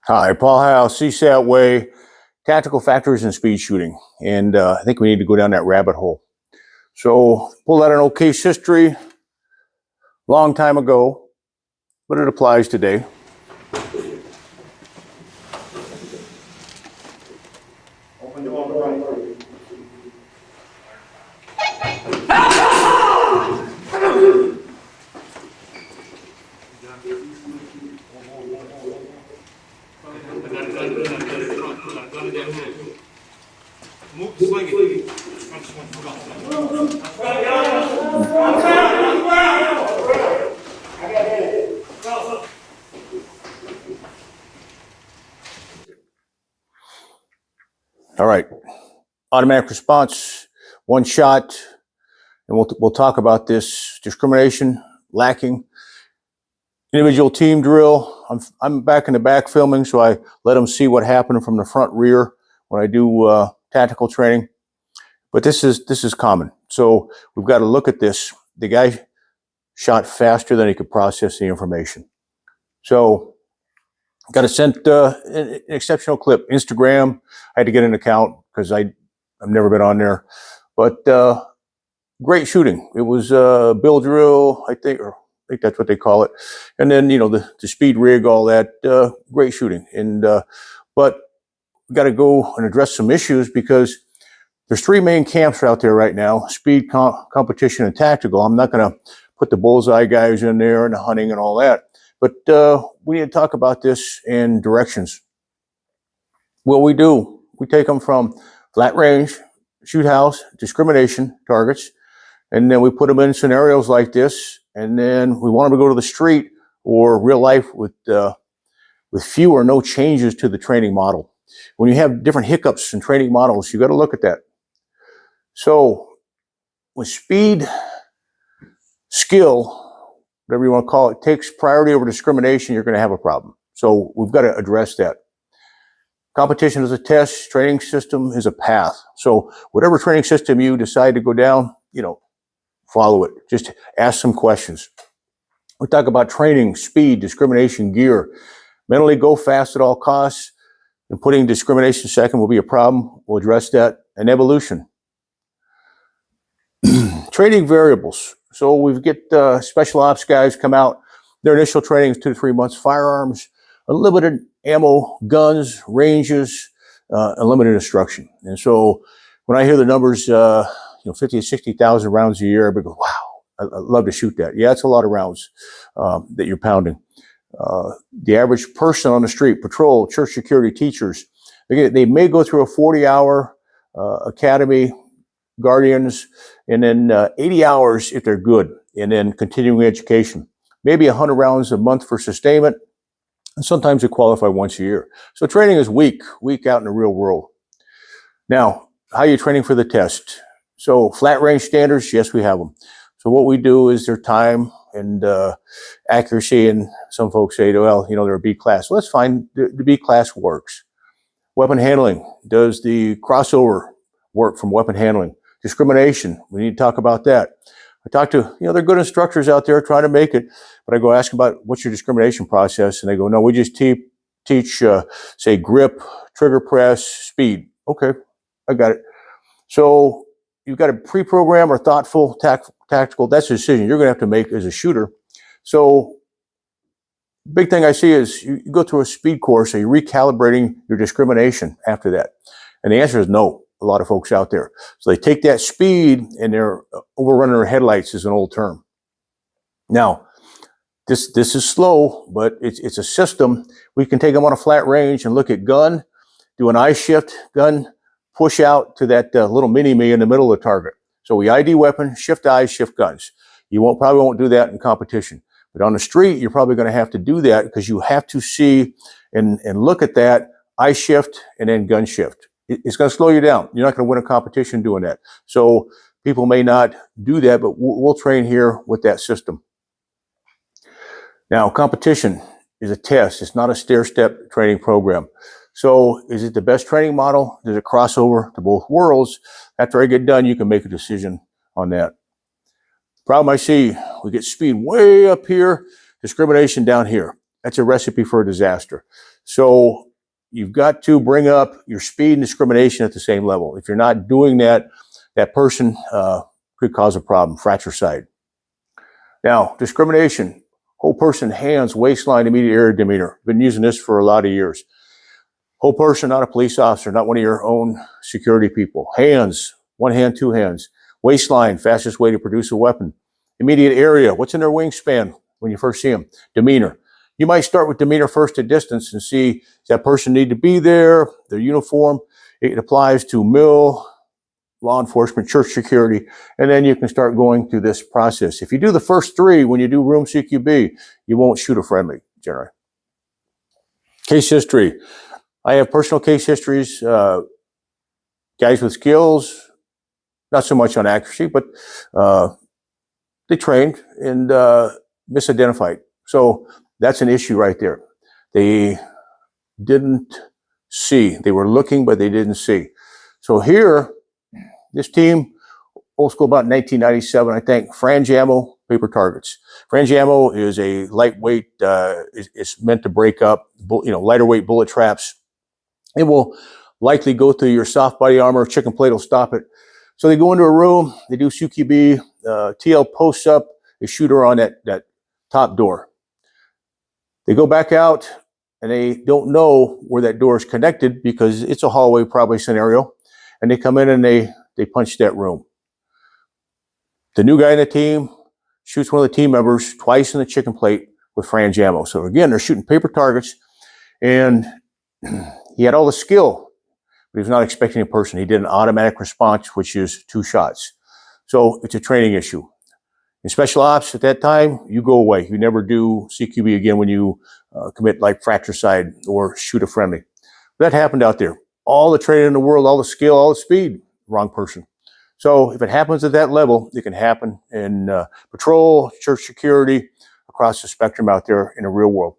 Hi, Paul Howe, CSAT way, tactical factors in speed shooting. And I think we need to go down that rabbit hole. So pull out an old case history, long time ago, but it applies today. Open door on the right. Move swinging. All right, automatic response, one shot, and we'll talk about this discrimination, lacking, individual team drill. I'm back in the back filming, so I let them see what happened from the front rear when I do tactical training. But this is common. So we've got to look at this. The guy shot faster than he could process the information. So got to send an exceptional clip. Instagram, I had to get an account because I've never been on there. But great shooting. It was bill drill, I think that's what they call it. And then, the speed rig, all that, great shooting. And but we got to go and address some issues because there's three main camps out there right now: speed, competition, and tactical. I'm not going to put the bullseye guys in there and the hunting and all that. But we need to talk about this in directions. What we do, we take them from flat range, shoot house, discrimination targets, and then we put them in scenarios like this, and then we want them to go to the street or real life with few or no changes to the training model. When you have different hiccups in training models, you got to look at that. So with speed, skill, whatever you want to call it, takes priority over discrimination, you're going to have a problem. So we've got to address that. Competition is a test, training system is a path. So whatever training system you decide to go down, follow it. Just ask some questions. We talk about training, speed, discrimination, gear. Mentally go fast at all costs, and putting discrimination second will be a problem. We'll address that. And evolution. Training variables. So we get special ops guys come out. Their initial training is 2 to 3 months. Firearms, unlimited ammo, guns, ranges, unlimited instruction. And so when I hear the numbers, 50 to 60,000 rounds a year, I go, wow, I'd love to shoot that. Yeah, it's a lot of rounds that you're pounding. The average person on the street, patrol, church security, teachers, they may go through a 40-hour academy, guardians, and then 80 hours if they're good, and then continuing education. Maybe 100 rounds a month for sustainment, and sometimes they qualify once a year. So training is week out in the real world. Now, how are you training for the test? So flat range standards, yes, we have them. So what we do is their time and accuracy, and some folks say, well, they're a B class. Well, that's fine. The B class works. Weapon handling, does the crossover work from weapon handling? Discrimination, we need to talk about that. I talk to, they're good instructors out there trying to make it, but I go ask about what's your discrimination process, and they go, no, we just teach, say, grip, trigger press, speed. Okay, I got it. So you've got a pre-program or thoughtful, tactical, that's a decision you're going to have to make as a shooter. So big thing I see is you go through a speed course, so you're recalibrating your discrimination after that. And the answer is no. A lot of folks out there. So they take that speed and they're overrunning their headlights is an old term. Now, this is slow, but it's a system. We can take them on a flat range and look at gun, do an eye shift, gun, push out to that little mini-me in the middle of the target. So we ID weapon, shift eyes, shift guns. You probably won't do that in competition. But on the street, you're probably going to have to do that because you have to see and look at that eye shift and then gun shift. It's going to slow you down. You're not going to win a competition doing that. So people may not do that, but we'll train here with that system. Now, competition is a test. It's not a stair-step training program. So is it the best training model? Does it cross over to both worlds? After I get done, you can make a decision on that. Problem I see, we get speed way up here, discrimination down here. that's a recipe for a disaster. So you've got to bring up your speed and discrimination at the same level. If you're not doing that, that person could cause a problem, fratricide. Now, discrimination, whole person, hands, waistline, immediate area demeanor. Been using this for a lot of years. Whole person, not a police officer, not one of your own security people. Hands, one hand, two hands. Waistline, fastest way to produce a weapon. Immediate area, what's in their wingspan when you first see them? Demeanor. You might start with demeanor first at distance and see, does that person need to be there? Their uniform. It applies to mill, law enforcement, church security, and then you can start going through this process. If you do the first three when you do room CQB, you won't shoot a friendly, generally. Case history. I have personal case histories, guys with skills, not so much on accuracy, but they trained and misidentified. So that's an issue right there. They didn't see. They were looking, but they didn't see. So here, this team, old school about 1997, I think, frange ammo, paper targets. Frange ammo is a lightweight, it's meant to break up, lighter weight bullet traps. It will likely go through your soft body armor. Chicken plate will stop it. So they go into a room, they do CQB, TL posts up, they shoot her on that top door. They go back out and they don't know where that door is connected because it's a hallway probably scenario. And they come in and they punch that room. The new guy in the team shoots one of the team members twice in the chicken plate with frange ammo. So again, they're shooting paper targets, and he had all the skill, but he was not expecting a person. He did an automatic response, which is 2 shots. So it's a training issue. In special ops at that time, you go away. You never do CQB again when you commit like fratricide or shoot a friendly. That happened out there. All the training in the world, all the skill, all the speed, wrong person. So if it happens at that level, it can happen in patrol, church security, across the spectrum out there in the real world.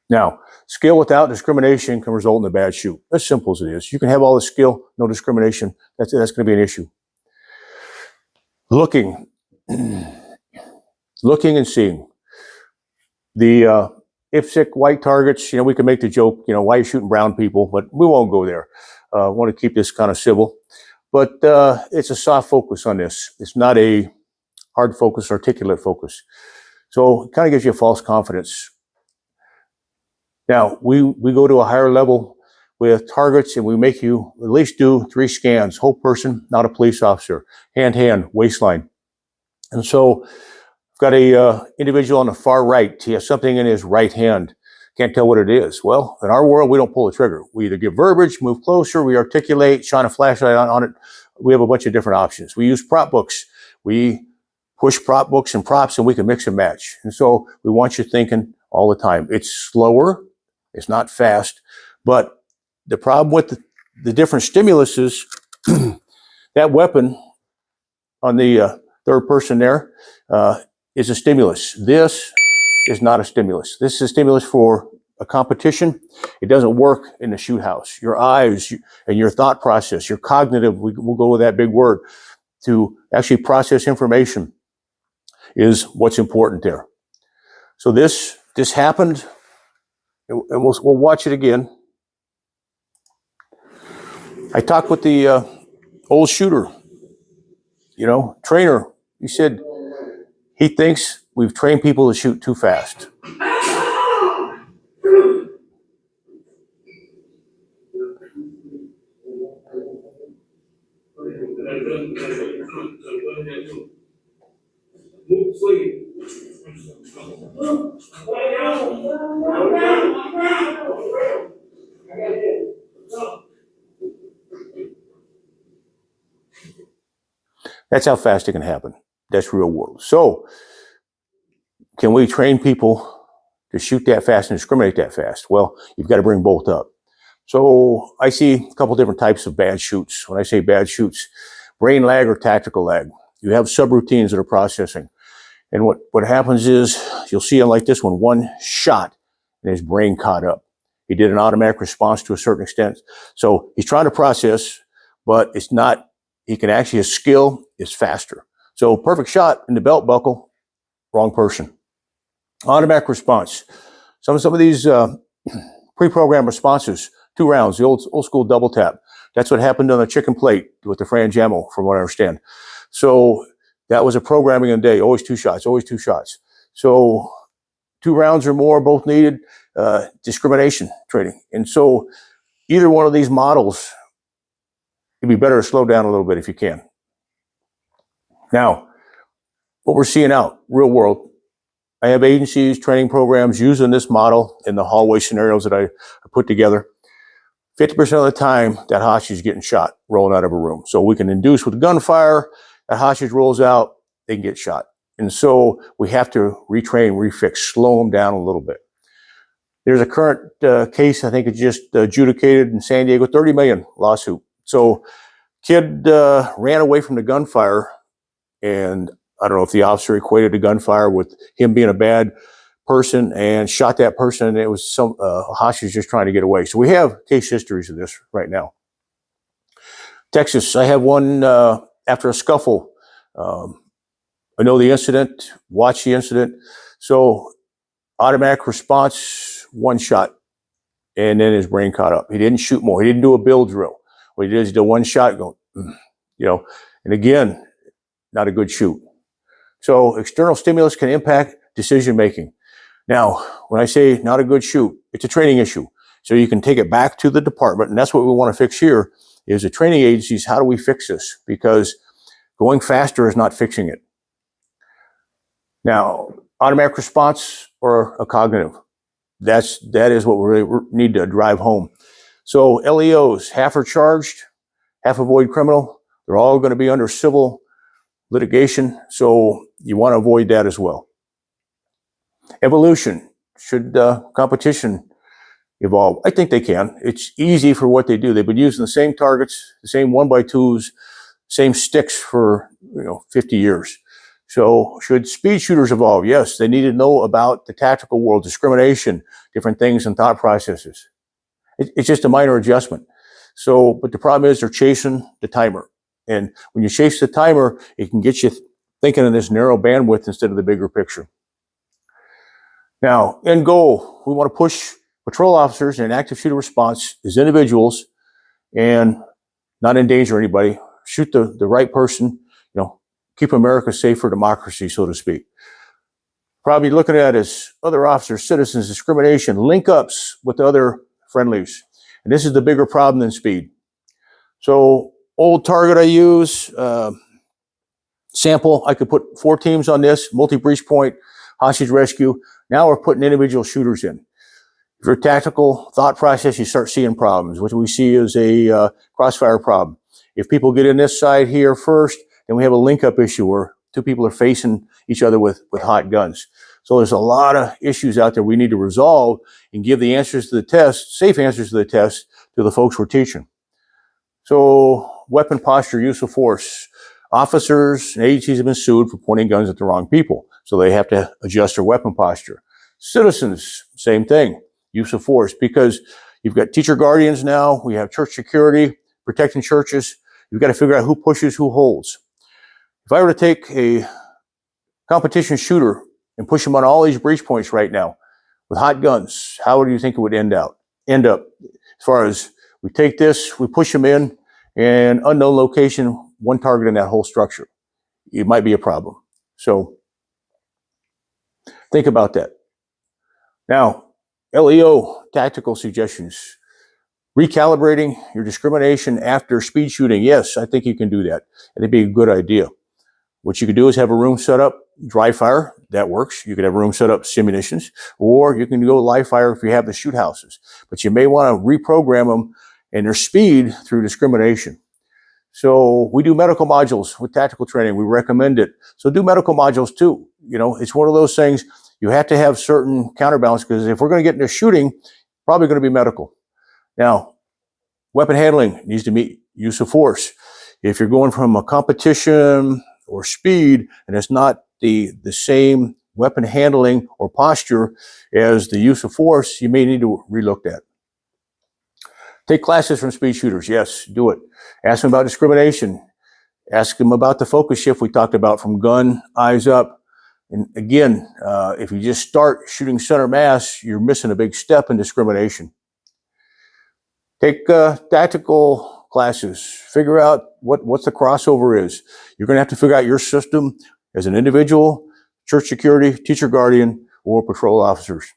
Now, skill without discrimination can result in a bad shoot. As simple as it is. You can have all the skill, no discrimination. That's going to be an issue. Looking and seeing. The IFSIC white targets, we can make the joke, why are you shooting brown people? But we won't go there. I want to keep this kind of civil. But it's a soft focus on this. It's not a hard focus, articulate focus. So it kind of gives you a false confidence. Now, we go to a higher level with targets, and we make you at least do 3 scans. Whole person, not a police officer. Hand, waistline. And so I've got a individual on the far right. He has something in his right hand. Can't tell what it is. Well, in our world, we don't pull the trigger. We either give verbiage, move closer, we articulate, shine a flashlight on it. We have a bunch of different options. We use prop books. We push prop books and props, and we can mix and match. And so we want you thinking all the time. It's slower. It's not fast. But the problem with the different stimulus is that weapon on the third person there is a stimulus. This is not a stimulus. This is a stimulus for a competition. It doesn't work in the shoot house. Your eyes and your thought process, your cognitive, we'll go with that big word, to actually process information is what's important there. So this happened, and we'll watch it again. I talked with the old shooter, trainer. He said he thinks we've trained people to shoot too fast. That's how fast it can happen. That's real world. So can we train people to shoot that fast and discriminate that fast? Well, you've got to bring both up. So I see a couple different types of bad shoots. When I say bad shoots, brain lag or tactical lag. You have subroutines that are processing. And what happens is you'll see on like this one shot and his brain caught up. He did an automatic response to a certain extent. So he's trying to process, but it's not, his skill is faster. So perfect shot in the belt buckle, wrong person. Automatic response. Some of these pre-programmed responses, 2 rounds, the old school double tap. That's what happened on the chicken plate with the Fran Jammo, from what I understand. So that was a programming a day, always 2 shots, always 2 shots. So 2 rounds or more, both needed, discrimination training. And so either one of these models, it'd be better to slow down a little bit if you can. Now, what we're seeing out, real world, I have agencies, training programs using this model in the hallway scenarios that I put together. 50% of the time, that hostage is getting shot, rolling out of a room. So we can induce with gunfire, that hostage rolls out, they can get shot. And so we have to retrain, refix, slow them down a little bit. There's a current case, I think it's just adjudicated in San Diego, 30 million lawsuit. So kid ran away from the gunfire, and I don't know if the officer equated the gunfire with him being a bad person and shot that person, and it was some hostage just trying to get away. So we have case histories of this right now. Texas, I have one after a scuffle. I know the incident, watch the incident. So automatic response, 1 shot, and then his brain caught up. He didn't shoot more. He didn't do a bill drill. What he did is he did 1 shot, going, and again, not a good shoot. So external stimulus can impact decision making. Now, when I say not a good shoot, it's a training issue. So you can take it back to the department, and that's what we want to fix here, is the training agencies, how do we fix this? Because going faster is not fixing it. Now, automatic response or a cognitive, that is what we really need to drive home. So LEOs, half are charged, half avoid criminal. They're all going to be under civil litigation, so you want to avoid that as well. Evolution, should competition evolve? I think they can. It's easy for what they do. They've been using the same targets, the same 1x2s, same sticks for 50 years. So should speed shooters evolve? Yes, they need to know about the tactical world, discrimination, different things and thought processes. It's just a minor adjustment. So, but the problem is they're chasing the timer. And when you chase the timer, it can get you thinking in this narrow bandwidth instead of the bigger picture. Now, end goal, we want to push patrol officers in active shooter response as individuals and not endanger anybody, shoot the right person, keep America safe for democracy, so to speak. Probably looking at is other officers, citizens, discrimination, link-ups with other friendlies. And this is the bigger problem than speed. So old target I use, sample, I could put 4 teams on this, multi-breach point, hostage rescue. Now we're putting individual shooters in. If you're tactical thought process, you start seeing problems. What we see is a crossfire problem. If people get in this side here first, then we have a link-up issue where 2 people are facing each other with hot guns. So there's a lot of issues out there we need to resolve and give the answers to the test, safe answers to the test, to the folks we're teaching. So weapon posture, use of force. Officers and agencies have been sued for pointing guns at the wrong people. So they have to adjust their weapon posture. Citizens, same thing, use of force, because you've got teacher guardians now, we have church security, protecting churches. You've got to figure out who pushes, who holds. If I were to take a competition shooter and push him on all these breach points right now with hot guns, how do you think it would end up? As far as we take this, we push him in, and unknown location, 1 target in that whole structure. It might be a problem. So think about that. Now, LEO tactical suggestions. Recalibrating your discrimination after speed shooting. Yes, I think you can do that. It'd be a good idea. What you could do is have a room set up, dry fire, that works. You could have a room set up, simulations, or you can go live fire if you have the shoot houses. But you may want to reprogram them and their speed through discrimination. So we do medical modules with tactical training. We recommend it. So do medical modules too. It's one of those things, you have to have certain counterbalance, because if we're going to get into shooting, probably going to be medical. Now, weapon handling needs to meet use of force. If you're going from a competition or speed, and it's not the same weapon handling or posture as the use of force, you may need to relook that. Take classes from speed shooters. Yes, do it. Ask them about discrimination. Ask them about the focus shift we talked about, from gun, eyes up, And again, if you just start shooting center mass, you're missing a big step in discrimination. Take tactical classes. Figure out what the crossover is. You're going to have to figure out your system as an individual, church security, teacher guardian, or patrol officers.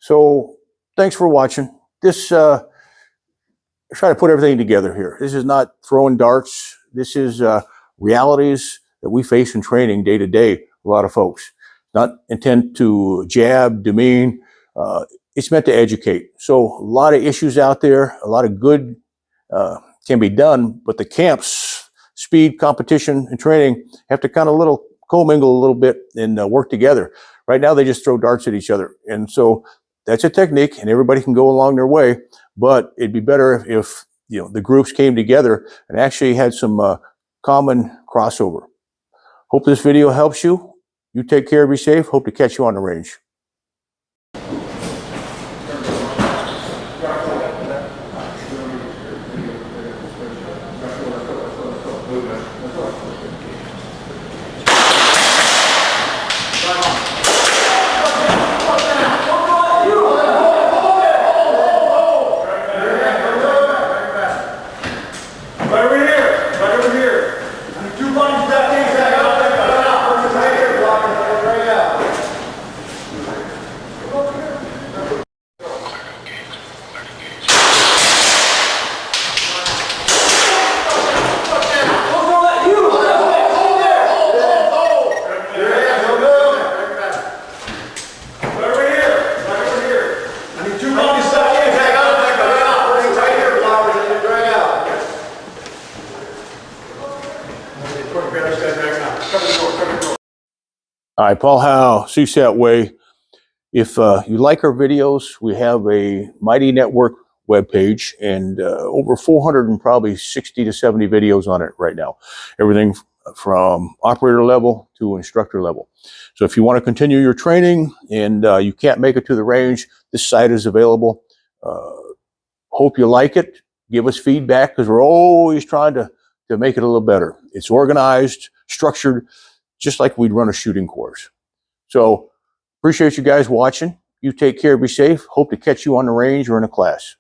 So thanks for watching. This try to put everything together here. This is not throwing darts. This is realities that we face in training day to day. A lot of folks, not intent to jab, demean. It's meant to educate. So a lot of issues out there, a lot of good can be done, but the camps, speed, competition, and training have to kind of commingle a little bit and work together. Right now, they just throw darts at each other. And so that's a technique, and everybody can go along their way, but it'd be better if the groups came together and actually had some common crossover. Hope this video helps you. You take care, be safe. Hope to catch you on the range. All right, Paul Howe, CSAT Way. If you like our videos, we have a Mighty Network webpage and over 400 and probably 60 to 70 videos on it right now. Everything from operator level to instructor level. So if you want to continue your training and you can't make it to the range, this site is available. Hope you like it. Give us feedback because we're always trying to make it a little better. It's organized, structured, just like we'd run a shooting course. So appreciate you guys watching. You take care, be safe. Hope to catch you on the range or in a class.